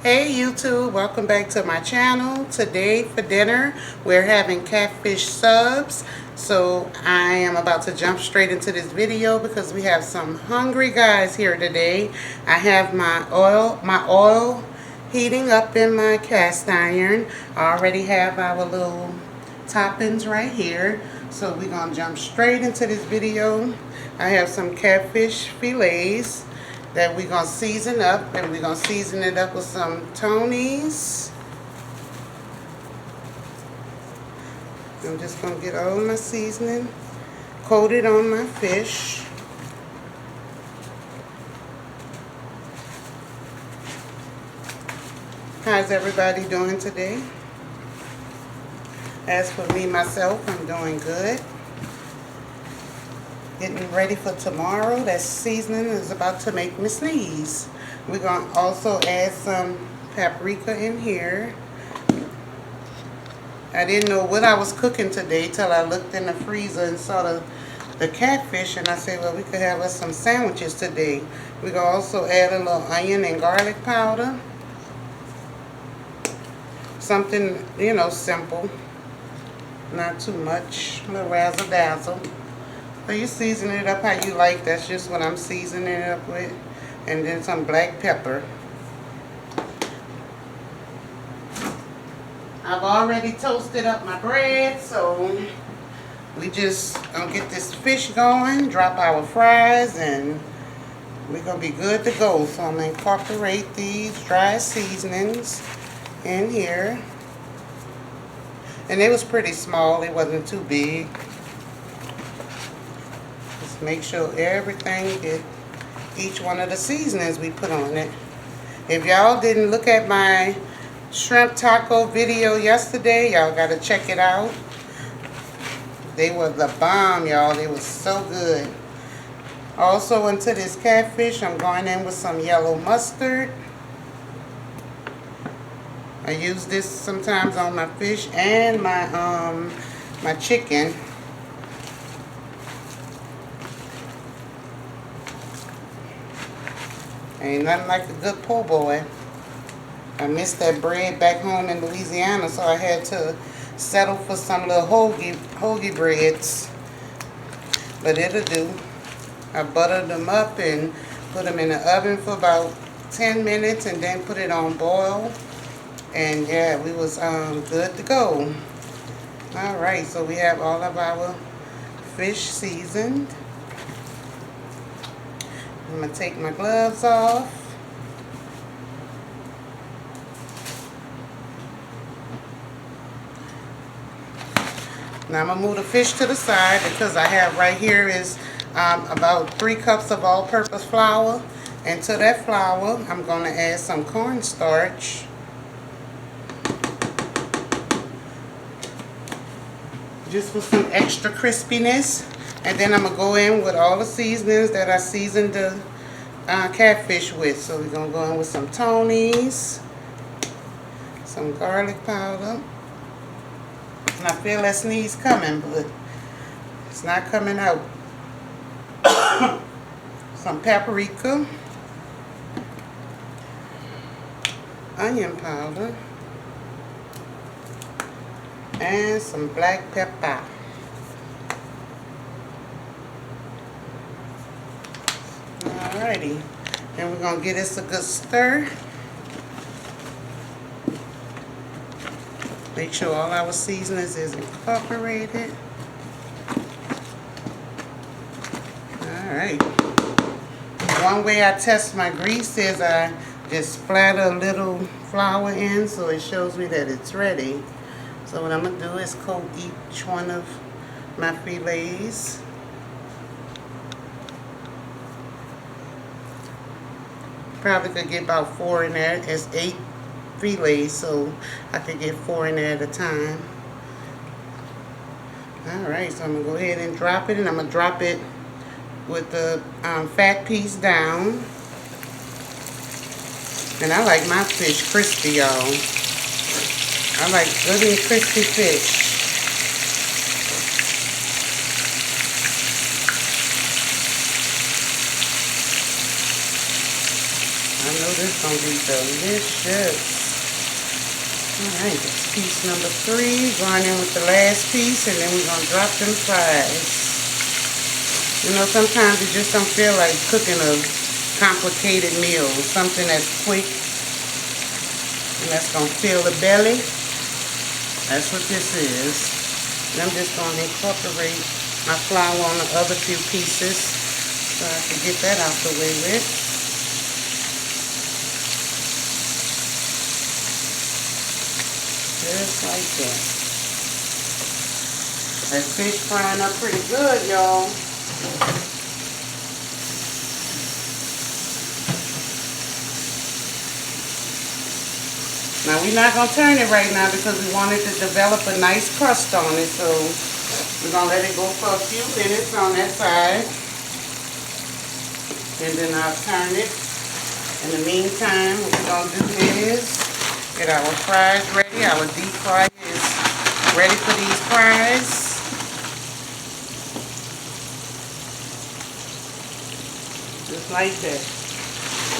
Hey YouTube, welcome back to my channel. Today for dinner we're having catfish subs. So I am about to jump straight into this video because we have some hungry guys here today. I have my oil heating up in my cast iron. I already have our little toppings right here. So we're gonna jump straight into this video. I have some catfish fillets that we're going to season up, and we're going to season it up with some Tony's. I'm just going to get all my seasoning coated on my fish. How's everybody doing today? As for me, myself, I'm doing good. Getting ready for tomorrow. That seasoning is about to make me sneeze. We're going to also add some paprika in here. I didn't know what I was cooking today till I looked in the freezer and saw the catfish, and I said, well, we could have us some sandwiches today. We're going to also add a little onion and garlic powder. Something, you know, simple. Not too much. A little razzle dazzle. So you season it up how you like. That's just what I'm seasoning it up with. And then some black pepper. I've already toasted up my bread, so we just gonna get this fish going, drop our fries, and we're gonna be good to go. So I'm gonna incorporate these dry seasonings in here. And it was pretty small, it wasn't too big. Make sure everything get each one of the seasonings we put on it. If y'all didn't look at my shrimp taco video yesterday, y'all gotta check it out. They were the bomb, y'all. They were so good. Also, into this catfish, I'm going in with some yellow mustard. I use this sometimes on my fish and my chicken. Ain't nothing like a good po' boy. I missed that bread back home in Louisiana, so I had to settle for some little hoagie breads. But it'll do. I buttered them up and put them in the oven for about 10 minutes and then put it on boil. And yeah, we was good to go. Alright, so we have all of our fish seasoned. I'm going to take my gloves off. Now I'm going to move the fish to the side because I have right here is about 3 cups of all-purpose flour. And to that flour, I'm going to add some cornstarch. Just for some extra crispiness. And then I'm going to go in with all the seasonings that I seasoned the catfish with. So we're going to go in with some Tony's, some garlic powder. And I feel that sneeze coming, but it's not coming out. Some paprika, onion powder, and some black pepper. Alrighty, and we're going to give this a good stir. Make sure all our seasonings is incorporated. Alright. One way I test my grease is I just splatter a little flour in so it shows me that it's ready. So what I'm going to do is coat each one of my fillets. Probably could get about 4 in there. It's 8 fillets, so I could get 4 in there at a time. Alright, so I'm going to go ahead and drop it, and I'm going to drop it with the fat piece down. And I like my fish crispy, y'all. I like good and crispy fish. I know this is going to be delicious. Alright, that's piece number 3. Going in with the last piece, and then we're going to drop them fries. You know, sometimes you just don't feel like cooking a complicated meal. Something that's quick and that's going to fill the belly. That's what this is. And I'm just going to incorporate my flour on the other few pieces so I can get that out the way with. Just like that. That fish frying up pretty good, y'all. Now we're not going to turn it right now because we want it to develop a nice crust on it. So we're going to let it go for a few minutes on that side. And then I'll turn it. In the meantime, what we're going to do is get our fries ready. Our deep fry is ready for these fries. Just like that.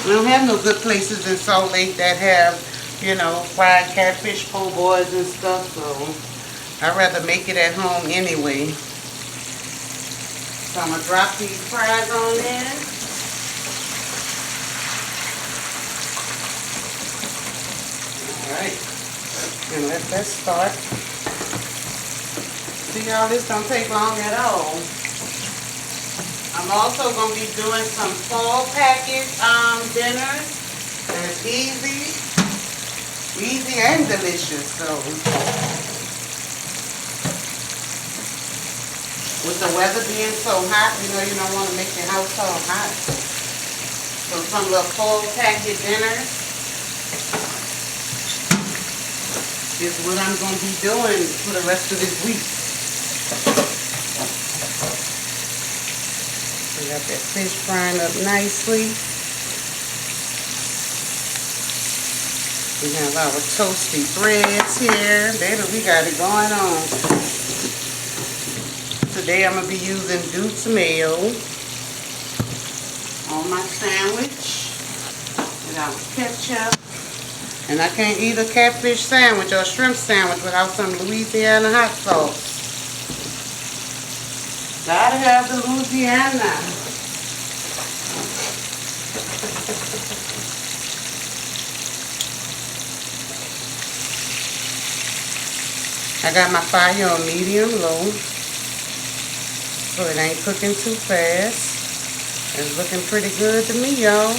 We don't have no good places in Salt Lake that have, you know, fried catfish po' boys and stuff, so I'd rather make it at home anyway. So I'm going to drop these fries on there. Alright, and let that start. See y'all, this don't take long at all. I'm also going to be doing some fall packet dinners. They're easy and delicious. So with the weather being so hot, you know, you don't want to make your house all hot. So some little fall packet dinners is what I'm going to be doing for the rest of this week. We got that fish frying up nicely. We have our toasty breads here. Baby, we got it going on. Today I'm going to be using Duke's mayo on my sandwich. With our ketchup. And I can't eat a catfish sandwich or a shrimp sandwich without some Louisiana hot sauce. Gotta have the Louisiana. I got my fire on medium low, so it ain't cooking too fast. It's looking pretty good to me, y'all.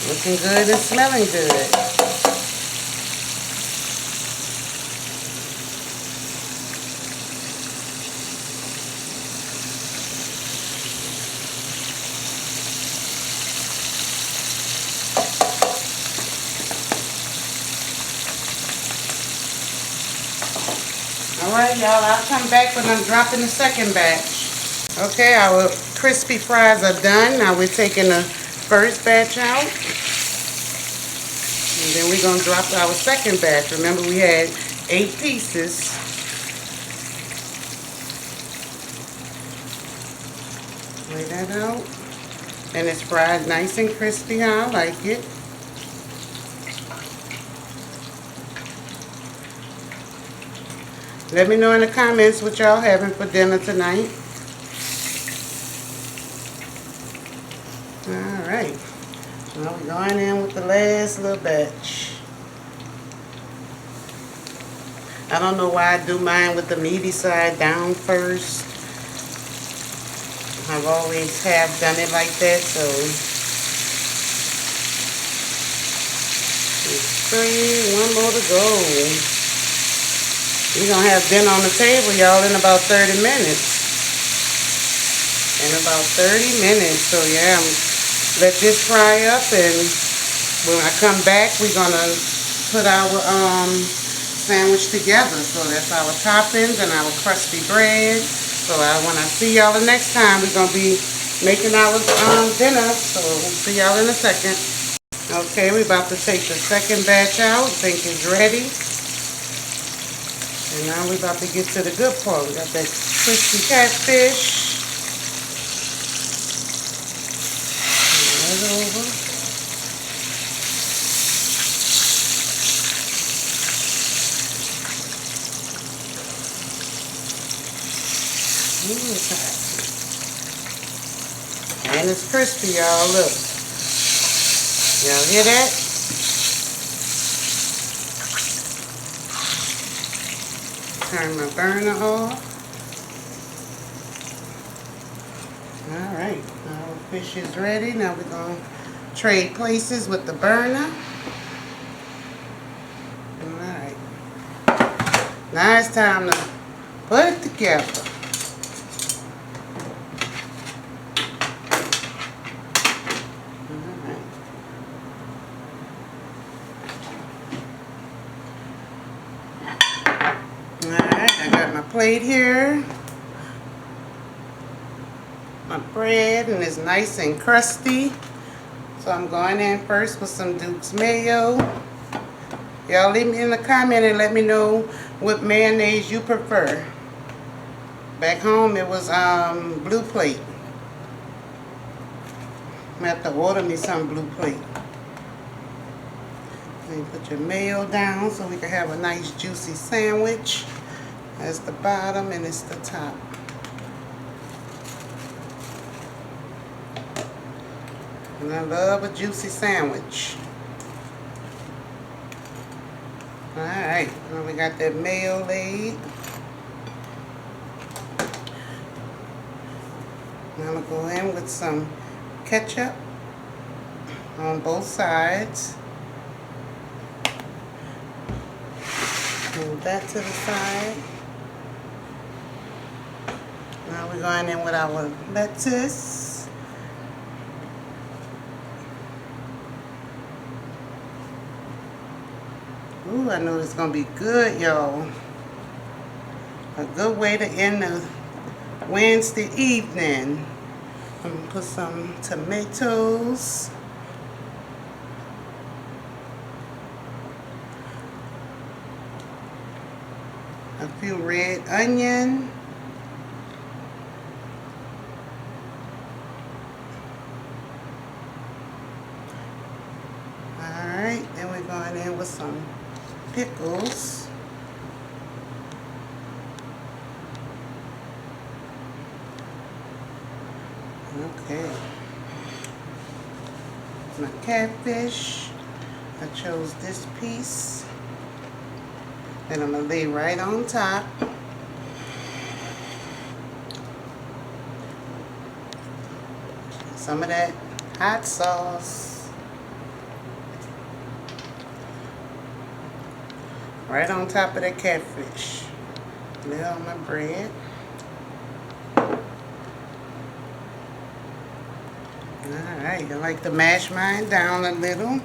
Looking good and smelling good. Alright, y'all, I'll come back when I'm dropping the second batch. Okay, our crispy fries are done. Now we're taking the first batch out. And then we're going to drop our second batch. Remember, we had 8 pieces. Lay that out. And it's fried nice and crispy how I like it. Let me know in the comments what y'all having for dinner tonight. Alright. Now we're going in with the last little batch. I don't know why I do mine with the meaty side down first. I've always have done it like that, so. There's 3, 1 more to go. We're going to have dinner on the table, y'all, in about 30 minutes. In about 30 minutes, so yeah, let this fry up, and when I come back, we're going to put our sandwich together. So that's our toppings and our crusty bread. So when I see y'all the next time, we're going to be making our dinner. So we'll see y'all in a second. Okay, we're about to take the second batch out. I think it's ready. And now we're about to get to the good part. We got that crispy catfish. Right over. Ooh, it's hot. And it's crispy, y'all. Look. Y'all hear that? Turn my burner off. Alright, our fish is ready. Now we're going to trade places with the burner. Alright. Now it's time to put it together. Alright, I got my plate here. My bread, and it's nice and crusty. So I'm going in first with some Duke's mayo. Y'all leave me in the comment and let me know what mayonnaise you prefer. Back home it was Blue Plate. I'm gonna have to order me some Blue Plate. Then put your mayo down so we can have a nice juicy sandwich. That's the bottom and it's the top. And I love a juicy sandwich. Alright, now we got that mayo laid. Now I'm going to go in with some ketchup on both sides. Move that to the side. Now we're going in with our lettuce. Ooh, I know it's going to be good, y'all. A good way to end the Wednesday evening. I'm going to put some tomatoes. A few red onion. Alright, then we're going in with some pickles. Okay. My catfish. I chose this piece. Then I'm going to lay right on top. Some of that hot sauce. Right on top of the catfish. Lay on my bread. Alright, I like to mash mine down a little.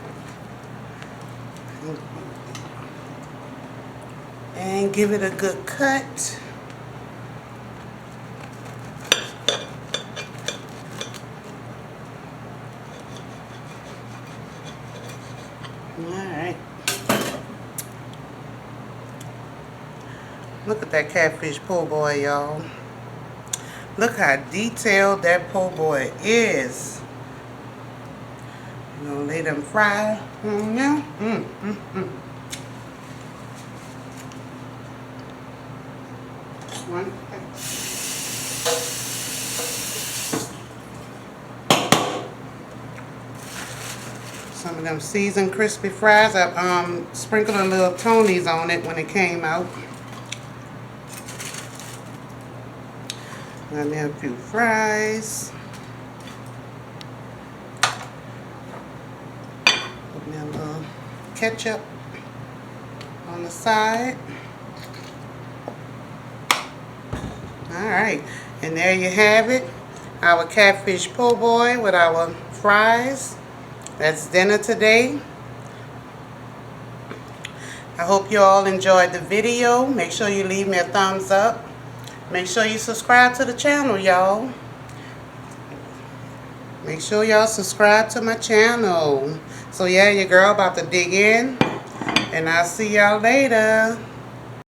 And give it a good cut. Alright. Look at that Catfish Po'Boy, y'all. Look how detailed that Po'Boy is. I'm gonna let them fry on now. One. Some of them seasoned crispy fries. I sprinkled a little Tony's on it when it came out. Got me a few fries. Put me a little ketchup on the side. Alright, and there you have it. Our Catfish Po'Boy with our fries. That's dinner today. I hope you all enjoyed the video. Make sure you leave me a thumbs up. Make sure you subscribe to the channel, y'all. Make sure y'all subscribe to my channel. So yeah, your girl about to dig in. And I'll see y'all later.